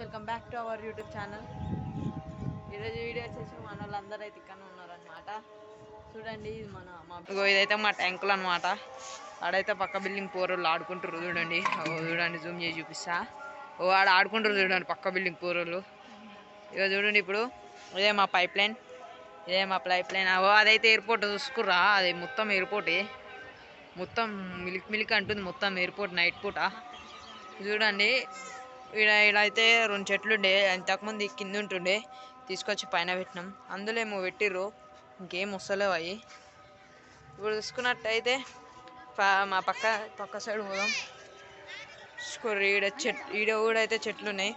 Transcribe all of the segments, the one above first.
Welcome back to our YouTube channel. ఈరోజు video వచ్చేసి మన వాళ్ళందరూ అయితే ఇక్కడ ఉన్నారనమాట. చూడండి ఇది ఇదైతే మా ట్యాంకులు అనమాట. ఆడైతే పక్క బిల్డింగ్ పోరోళ్ళు ఆడుకుంటారు చూడండి. చూడండి జూమ్ చేసి చూపిస్తా. ఆడ ఆడుకుంటారు చూడండి పక్క బిల్డింగ్ పోరోళ్ళు. ఇక చూడండి ఇప్పుడు ఇదే మా పైప్ లైన్. అదైతే ఎయిర్పోర్ట్ చూసుకుర్రా, అది మొత్తం ఎయిర్పోర్టే, మొత్తం మిల్క్ అంటుంది, మొత్తం ఎయిర్పోర్ట్ నైట్ పూట. చూడండి ఈడైతే 2 చెట్లు ఉండే, ఇంతకుముందు కింద ఉంటుండే, తీసుకొచ్చి పైన పెట్టినాం. అందులో ఏమో పెట్టిర్రు, ఇంకేం వస్తలేవు అవి. ఇప్పుడు చూసుకున్నట్టయితే మా పక్క సైడ్ పోదాం. చూసుకోర్రి ఈడ కూడా అయితే చెట్లు ఉన్నాయి.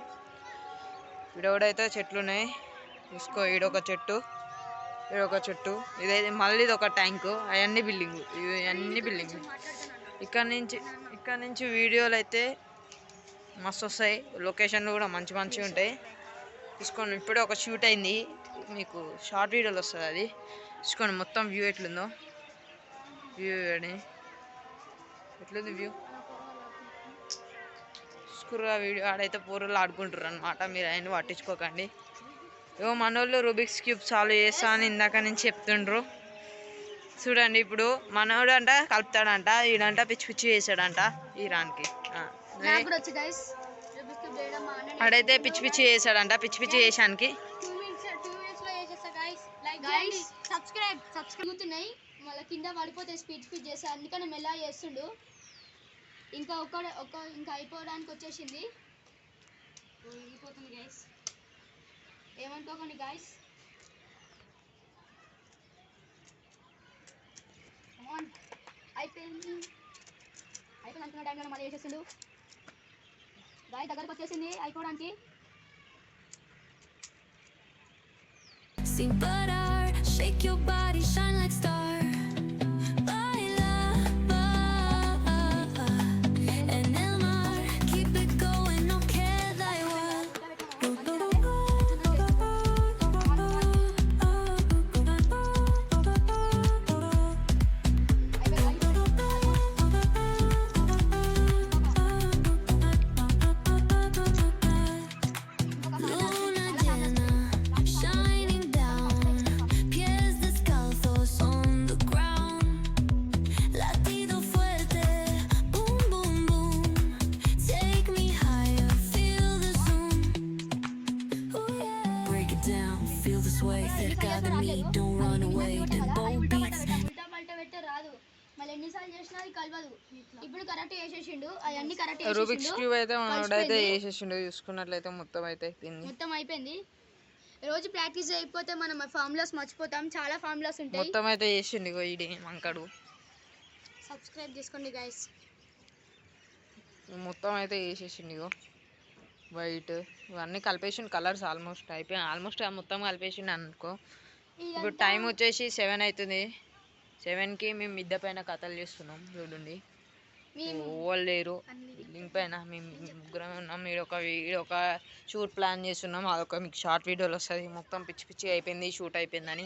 చూసుకో, ఈడొక చెట్టు, ఇదైతే మళ్ళీ ఇది ఒక ట్యాంకు. అవన్నీ బిల్డింగ్. ఇక్కడ నుంచి వీడియోలు అయితే మస్తు వస్తాయి. లొకేషన్లు కూడా మంచిగా ఉంటాయి. చూసుకోండి, ఇప్పుడే ఒక షూట్ అయింది, మీకు షార్ట్ వీడియోలు వస్తుంది అది. చూసుకోండి మొత్తం వ్యూ ఎట్లుంది వ్యూ. చూసుకుర్రా వీడియో. ఆడైతే పూరలు ఆడుకుంటారు అనమాట, మీరు అవన్నీ పట్టించుకోకండి. మనోళ్ళు రూబిక్స్ క్యూబ్ సాల్వ్ చేస్తా అని ఇందాక నుంచి చెప్తుండ్రు. చూడండి ఇప్పుడు మనోడు అంట కలుపుతాడంట, ఈడంట పిచ్చి చేసాడంట ఈరాన్కి. ఆడైతే పిచ్చి చేసాడంట, పిచ్చి చేసానికి. మళ్ళీ కింద పడిపోతే స్పీడ్ చేస్తా, అందుకని మెల్లగా చేస్తుండు. ఇంకా అయిపోవడానికి వచ్చేసింది. వెళ్ళిపోతుంది గైస్, ఏమనుకోకండి గైస్. అయిపోయింది అనుకున్న టైంలో మళ్ళీ వేసేసిండు. గాయ దగ్గరకు వచ్చేసింది అయిపోవడానికి. రాదు, మళ్ళీ ఎన్నిసార్లు చేసినా అది కలవదు. ఇప్పుడు కరెక్ట్ చేసేసిండు, అవన్నీ కరెక్ట్ రూబిక్స్ క్యూబ్ అయితే మనోడైతే చేసేసిండు. చూసుకున్నట్లయితే మొత్తం అయిపోయింది. రోజు ప్రాక్టీస్ అయిపోతే మనం ఫార్ములాస్ మర్చిపోతాం, చాలా ఫార్ములాస్ ఉంటాయి. మొత్తం అయితే చేసిండు ఇది మంకడు. సబ్స్క్రైబ్ చేసుకోండి గైస్. మొత్తం అయితే చేసేసిండు. వైట్ ఇవన్నీ కలిపేసిండు, కలర్స్ ఆల్మోస్ట్ మొత్తం కలిపేసిండు అనుకో. ఇప్పుడు టైం వచ్చేసి 7 అవుతుంది. 7కి మేము మిద్దె పైన కథలు చేస్తున్నాం. చూడండి ఓవర్ లేరు, బిల్డింగ్ పైన మేము ముగ్గురం ఉన్నాం. ఒక షూట్ ప్లాన్ చేస్తున్నాం, అదొక మీకు షార్ట్ వీడియోలు వస్తుంది. మొత్తం పిచ్చి అయిపోయింది, షూట్ అయిపోయిందని.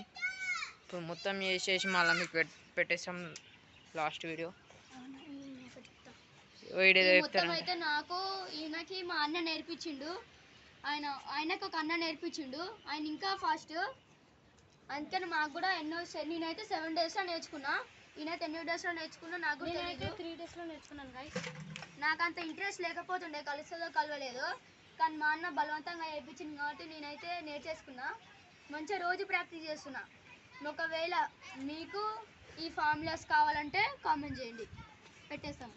ఇప్పుడు మొత్తం చేసేసి మళ్ళీ మీకు పెట్టేస్తాం లాస్ట్ వీడియో. అయితే నాకు ఈయనకి మా అన్న నేర్పించిండు, ఆయనకు ఒక అన్న నేర్పించిండు, ఆయన ఇంకా ఫాస్ట్. అందుకని మాకు కూడా నేనైతే 7 డేస్లో నేర్చుకున్నా, ఈయనైతే ఎన్ని డేస్లో నేర్చుకున్నా నాకు కూడా తెలియదు. 3 డేస్లో నేర్చుకున్నాను గైస్. నాకు అంత ఇంట్రెస్ట్ లేకపోతుండే, కలుస్తుందో కలవలేదు, కానీ మా అన్న బలవంతంగా నేర్పించింది కాబట్టి నేనైతే నేర్చేసుకున్నా. మంచిగా రోజు ప్రాక్టీస్ చేస్తున్నా. ఒకవేళ మీకు ఈ ఫార్ములాస్ కావాలంటే కామెంట్ చేయండి, పెట్టేస్తాం.